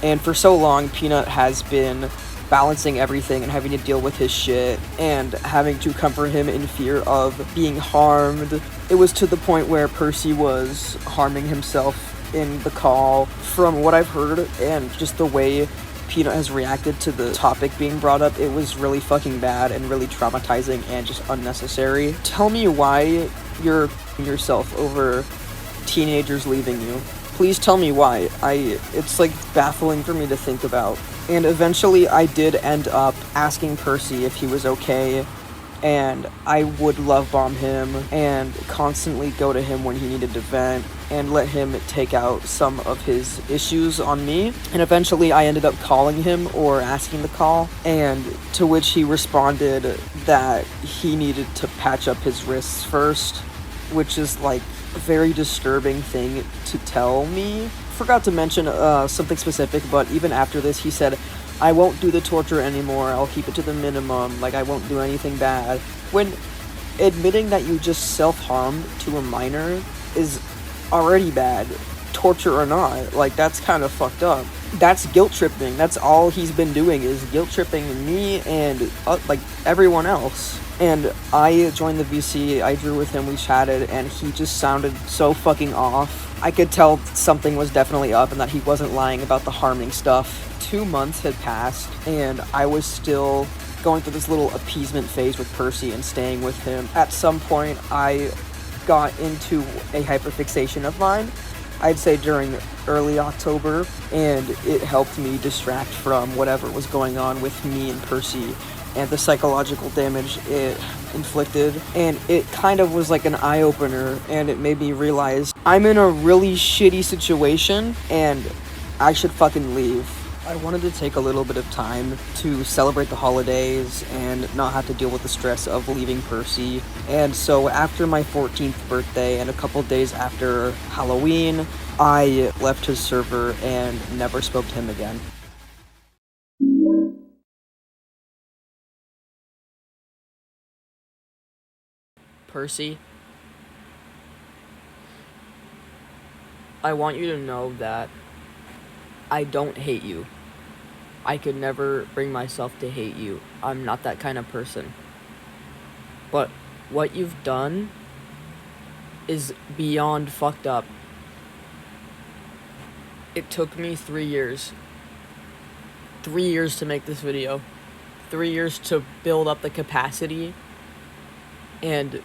and for so long, Peanut has been balancing everything and having to deal with his shit and having to comfort him in fear of being harmed. It was to the point where Percy was harming himself in the call. From what I've heard and just the way Peanut has reacted to the topic being brought up, it was really fucking bad and really traumatizing and just unnecessary. Tell me why you're yourself over teenagers leaving you. Please tell me why. It's like baffling for me to think about. And eventually I did end up asking Percy if he was okay, and I would love bomb him and constantly go to him when he needed to vent and let him take out some of his issues on me. And eventually I ended up calling him or asking to call, and to which he responded that he needed to patch up his wrists first, which is like a very disturbing thing to tell me. Forgot to mention something specific, but even after this he said, I won't do the torture anymore, I'll keep it to the minimum, like I won't do anything bad. When admitting that you just self-harmed to a minor is already bad, torture or not, like that's kind of fucked up. That's guilt tripping. That's all he's been doing is guilt tripping me and like everyone else. And I joined the VC, I drew with him, we chatted, and he just sounded so fucking off. I could tell something was definitely up and that he wasn't lying about the harming stuff. 2 months had passed, and I was still going through this little appeasement phase with Percy and staying with him. At some point, I got into a hyperfixation of mine, I'd say during early October, and it helped me distract from whatever was going on with me and Percy and the psychological damage it inflicted. And it kind of was like an eye-opener, and it made me realize I'm in a really shitty situation and I should fucking leave. I wanted to take a little bit of time to celebrate the holidays and not have to deal with the stress of leaving Percy. And so after my 14th birthday and a couple days after Halloween, I left his server and never spoke to him again. Percy, I want you to know that I don't hate you. I could never bring myself to hate you. I'm not that kind of person. But what you've done is beyond fucked up. It took me 3 years. 3 years to make this video. 3 years to build up the capacity and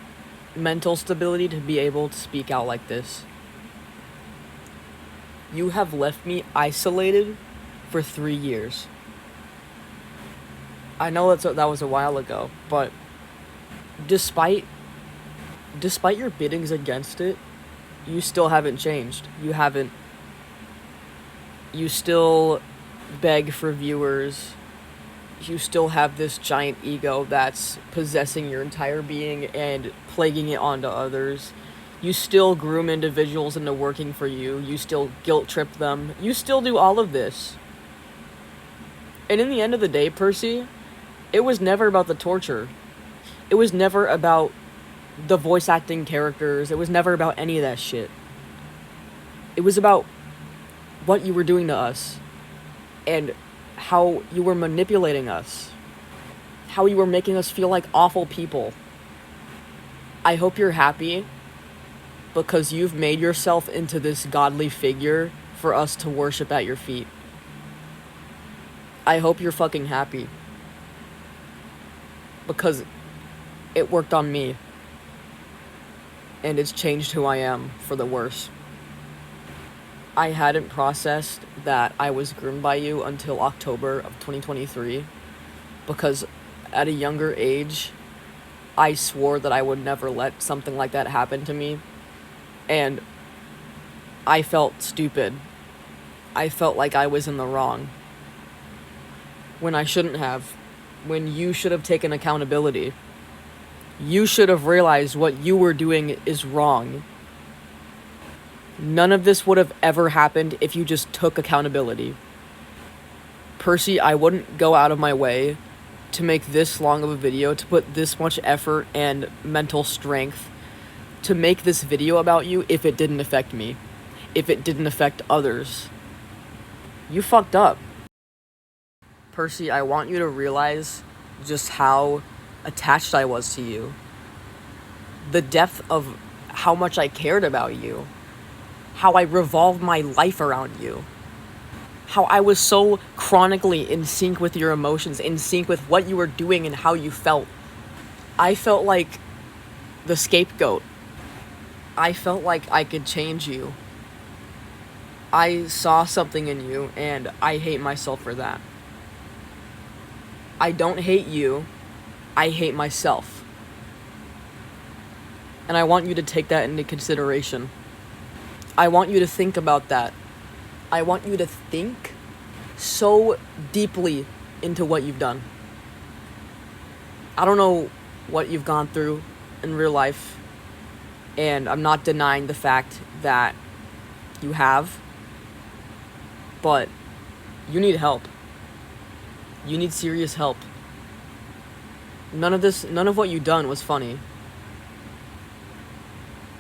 mental stability to be able to speak out like this. You have left me isolated for 3 years. I know that was a while ago, but despite your biddings against it, you still haven't changed. You still beg for viewers. You still have this giant ego that's possessing your entire being and plaguing it onto others. You still groom individuals into working for you. You still guilt trip them. You still do all of this. And in the end of the day, Percy, it was never about the torture. It was never about the voice acting characters. It was never about any of that shit. It was about what you were doing to us and how you were manipulating us. How you were making us feel like awful people. I hope you're happy because you've made yourself into this godly figure for us to worship at your feet. I hope you're fucking happy. Because it worked on me. And it's changed who I am for the worse. I hadn't processed that I was groomed by you until October of 2023. Because at a younger age, I swore that I would never let something like that happen to me. And I felt stupid. I felt like I was in the wrong. When I shouldn't have. When you should have taken accountability. You should have realized what you were doing is wrong. None of this would have ever happened if you just took accountability. Percy, I wouldn't go out of my way to make this long of a video, to put this much effort and mental strength to make this video about you if it didn't affect me, if it didn't affect others. You fucked up. Percy, I want you to realize just how attached I was to you. The depth of how much I cared about you. How I revolved my life around you. How I was so chronically in sync with your emotions, in sync with what you were doing and how you felt. I felt like the scapegoat. I felt like I could change you. I saw something in you, and I hate myself for that. I don't hate you, I hate myself. And I want you to take that into consideration. I want you to think about that. I want you to think so deeply into what you've done. I don't know what you've gone through in real life, and I'm not denying the fact that you have, but you need help. You need serious help. None of what you've done was funny.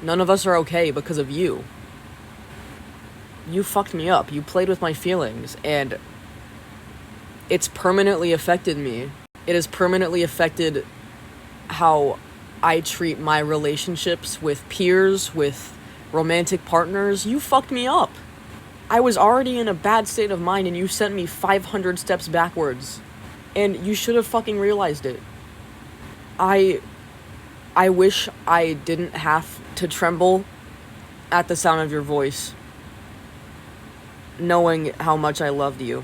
None of us are okay because of you. You fucked me up. You played with my feelings, and it's permanently affected me. It has permanently affected how I treat my relationships with peers, with romantic partners. You fucked me up. I was already in a bad state of mind, and you sent me 500 steps backwards. And you should have fucking realized it. I wish I didn't have to tremble at the sound of your voice, knowing how much I loved you.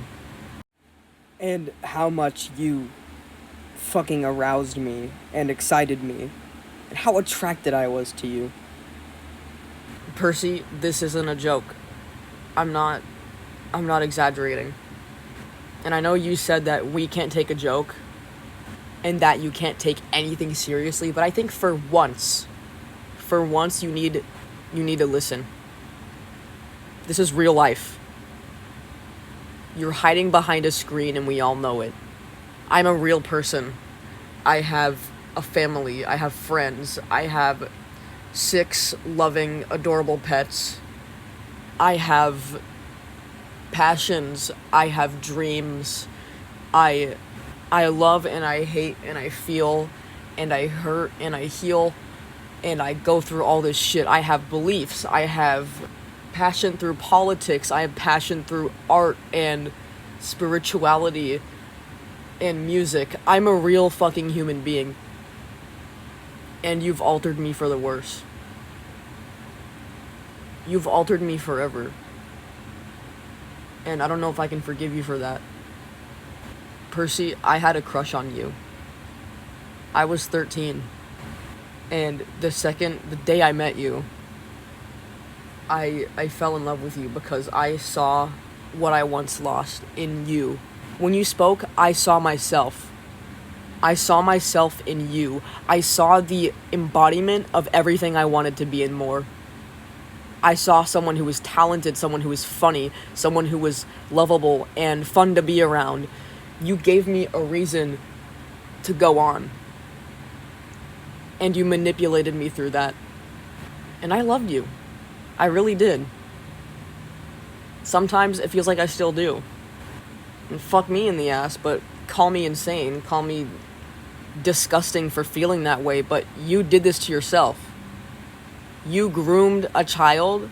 And how much you fucking aroused me and excited me, and how attracted I was to you. Percy, this isn't a joke. I'm not exaggerating. And I know you said that we can't take a joke and that you can't take anything seriously, but I think for once you need to listen. This is real life. You're hiding behind a screen and we all know it. I'm a real person. I have a family. I have friends. I have 6 loving, adorable pets. I have passions. I have dreams. I love and I hate and I feel and I hurt and I heal and I go through all this shit. I have beliefs. I have passion through politics. I have passion through art and spirituality and music. I'm a real fucking human being. And you've altered me for the worse. You've altered me forever. And I don't know if I can forgive you for that. Percy, I had a crush on you. I was 13. And the day I met you, I fell in love with you because I saw what I once lost in you. When you spoke, I saw myself. I saw myself in you. I saw the embodiment of everything I wanted to be and more. I saw someone who was talented, someone who was funny, someone who was lovable and fun to be around. You gave me a reason to go on. And you manipulated me through that. And I loved you. I really did. Sometimes it feels like I still do. And fuck me in the ass, but call me insane, call me disgusting for feeling that way, but you did this to yourself. You groomed a child,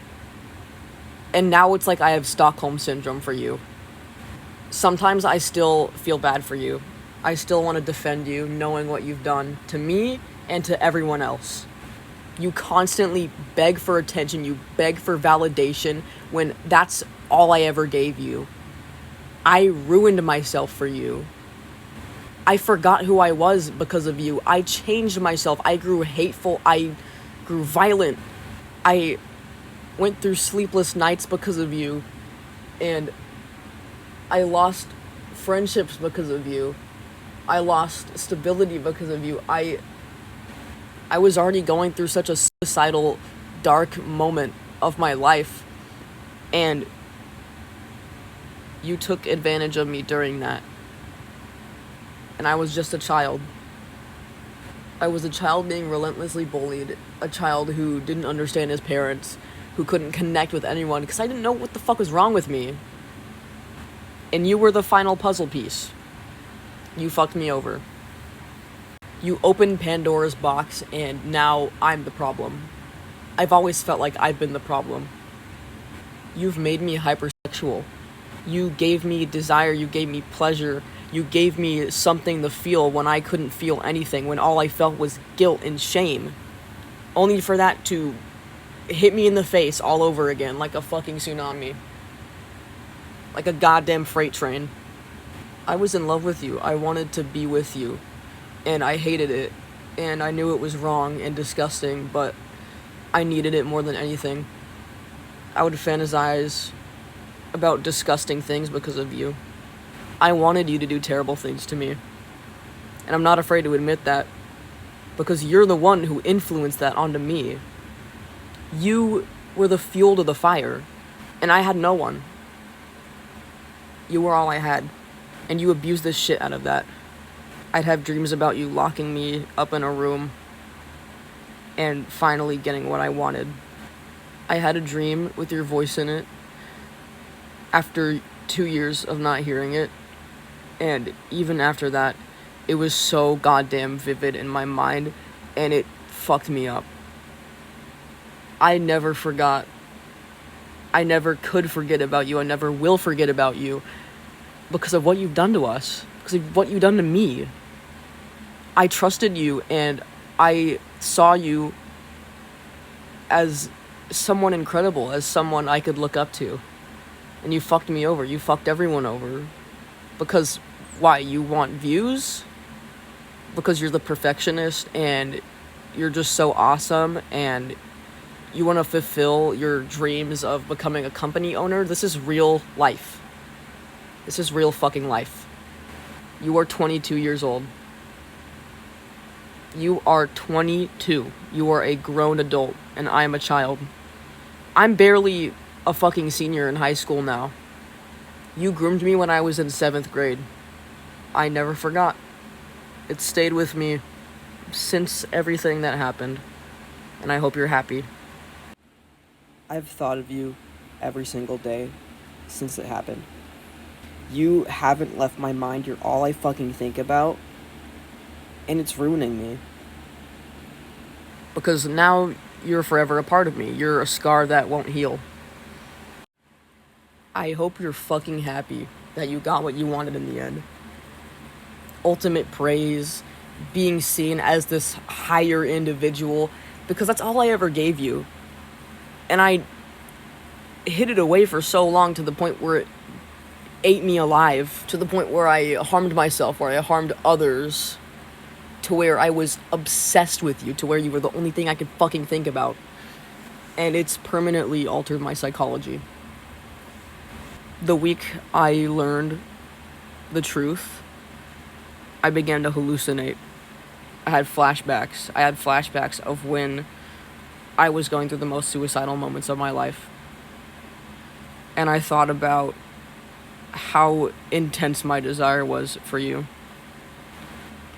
and now it's like I have Stockholm Syndrome for you. Sometimes I still feel bad for you. I still want to defend you, knowing what you've done to me and to everyone else. You constantly beg for attention, you beg for validation, when that's all I ever gave you. I ruined myself for you. I forgot who I was because of you. I changed myself. I grew hateful. I grew violent. I went through sleepless nights because of you. And I lost friendships because of you. I lost stability because of you. I was already going through such a suicidal, dark moment of my life. And you took advantage of me during that. And I was just a child. I was a child being relentlessly bullied, a child who didn't understand his parents, who couldn't connect with anyone because I didn't know what the fuck was wrong with me. And you were the final puzzle piece. You fucked me over. You opened Pandora's box, and now I'm the problem. I've always felt like I've been the problem. You've made me hypersexual. You gave me desire, you gave me pleasure, you gave me something to feel when I couldn't feel anything, when all I felt was guilt and shame. Only for that to hit me in the face all over again like a fucking tsunami. Like a goddamn freight train. I was in love with you. I wanted to be with you. And I hated it. And I knew it was wrong and disgusting, but I needed it more than anything. I would fantasize about disgusting things because of you. I wanted you to do terrible things to me. And I'm not afraid to admit that. Because you're the one who influenced that onto me. You were the fuel to the fire. And I had no one. You were all I had. And you abused the shit out of that. I'd have dreams about you locking me up in a room and finally getting what I wanted. I had a dream with your voice in it after 2 years of not hearing it. And even after that, it was so goddamn vivid in my mind, and it fucked me up. I never forgot. I never could forget about you. I never will forget about you because of what you've done to us, because of what you've done to me. I trusted you, and I saw you as someone incredible, as someone I could look up to. And you fucked me over. You fucked everyone over. Because, why? You want views? Because you're the perfectionist, and you're just so awesome, and you want to fulfill your dreams of becoming a company owner? This is real life. This is real fucking life. You are 22 years old. You are 22. You are a grown adult, and I am a child. I'm barely a fucking senior in high school now. You groomed me when I was in 7th grade. I never forgot. It stayed with me since everything that happened, and I hope you're happy. I've thought of you every single day since it happened. You haven't left my mind. You're all I fucking think about. And it's ruining me. Because now you're forever a part of me. You're a scar that won't heal. I hope you're fucking happy that you got what you wanted in the end. Ultimate praise, being seen as this higher individual, because that's all I ever gave you. And I hid it away for so long to the point where it ate me alive, to the point where I harmed myself, where I harmed others, to where I was obsessed with you, to where you were the only thing I could fucking think about. And it's permanently altered my psychology. The week I learned the truth, I began to hallucinate. I had flashbacks. I had flashbacks of when I was going through the most suicidal moments of my life. And I thought about how intense my desire was for you.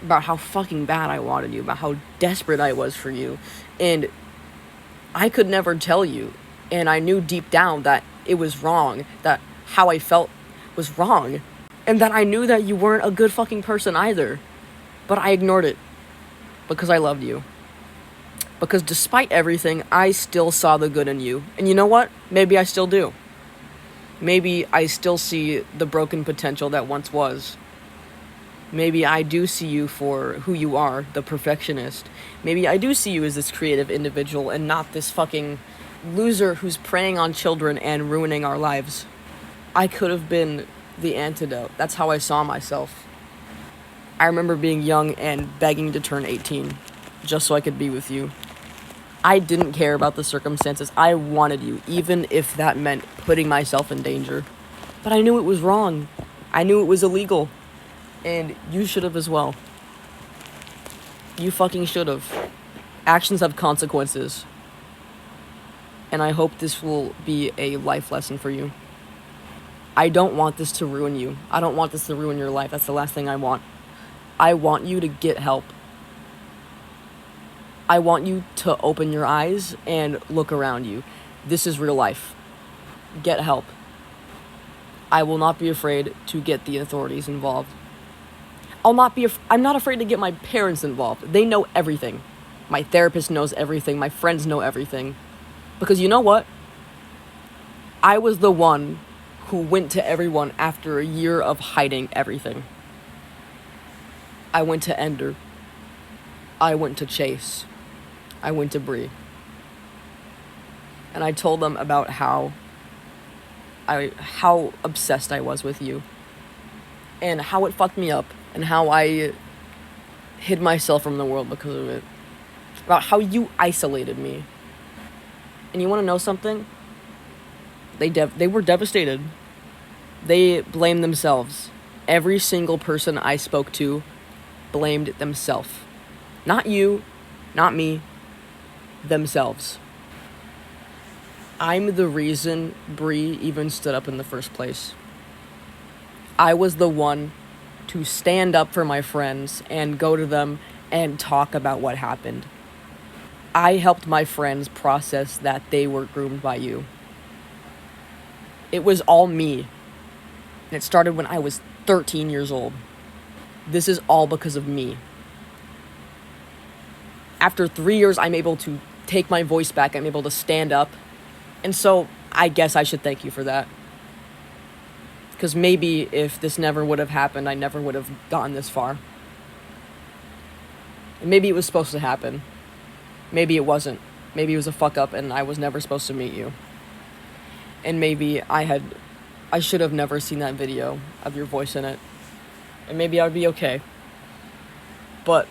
About how fucking bad I wanted you. About how desperate I was for you. And I could never tell you. And I knew deep down that it was wrong. That how I felt was wrong. And that I knew that you weren't a good fucking person either. But I ignored it. Because I loved you. Because despite everything, I still saw the good in you. And you know what? Maybe I still do. Maybe I still see the broken potential that once was. Maybe I do see you for who you are, the perfectionist. Maybe I do see you as this creative individual and not this fucking loser who's preying on children and ruining our lives. I could have been the antidote. That's how I saw myself. I remember being young and begging to turn 18 just so I could be with you. I didn't care about the circumstances. I wanted you, even if that meant putting myself in danger. But I knew it was wrong. I knew it was illegal. And you should have as well. You fucking should have. Actions have consequences. And I hope this will be a life lesson for you. I don't want this to ruin you. I don't want this to ruin your life. That's the last thing I want. I want you to get help. I want you to open your eyes and look around you. This is real life. Get help. I will not be afraid to get the authorities involved. I'm not afraid to get my parents involved. They know everything. My therapist knows everything. My friends know everything. Because you know what? I was the one who went to everyone after a year of hiding everything. I went to Ender. I went to Chase. I went to Bree. And I told them about how obsessed I was with you. And how it fucked me up. And how I hid myself from the world because of it. About how you isolated me. And you want to know something? They were devastated. They blamed themselves. Every single person I spoke to blamed themselves. Not you, not me, themselves. I'm the reason Bree even stood up in the first place. I was the one to stand up for my friends and go to them and talk about what happened. I helped my friends process that they were groomed by you. It was all me. And it started when I was 13 years old. This is all because of me. After 3 years, I'm able to take my voice back. I'm able to stand up. And so I guess I should thank you for that. Because maybe if this never would have happened, I never would have gotten this far. And maybe it was supposed to happen. Maybe it wasn't. Maybe it was a fuck up and I was never supposed to meet you. And maybe I should have never seen that video of your voice in it. And maybe I'd be okay. But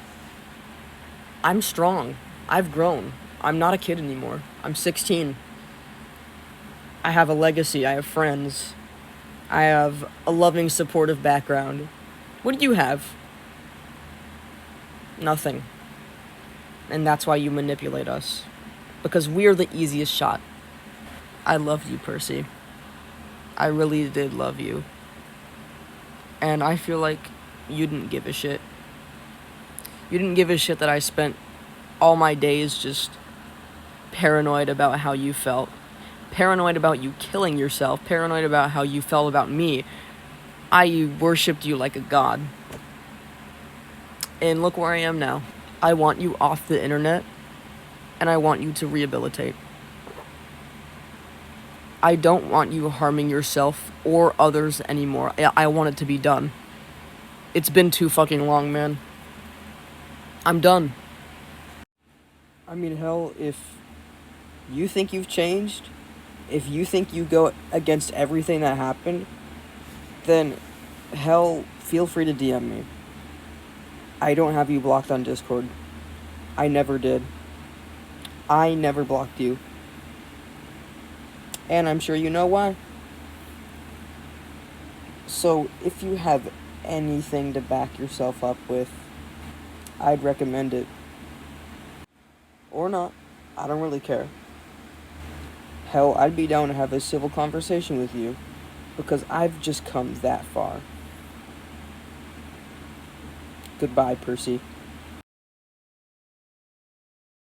I'm strong. I've grown. I'm not a kid anymore. I'm 16. I have a legacy. I have friends. I have a loving, supportive background. What do you have? Nothing. And that's why you manipulate us. Because we're the easiest shot. I love you, Percy. I really did love you. And I feel like you didn't give a shit. You didn't give a shit that I spent all my days just paranoid about how you felt. Paranoid about you killing yourself. Paranoid about how you felt about me. I worshipped you like a god. And look where I am now. I want you off the internet. And I want you to rehabilitate. I don't want you harming yourself or others anymore. I want it to be done. It's been too fucking long, man. I'm done. I mean, hell, if you think you've changed, if you think you go against everything that happened, then hell, feel free to DM me. I don't have you blocked on Discord. I never did. I never blocked you. And I'm sure you know why. So, if you have anything to back yourself up with, I'd recommend it. Or not. I don't really care. Hell, I'd be down to have a civil conversation with you. Because I've just come that far. Goodbye, Percy.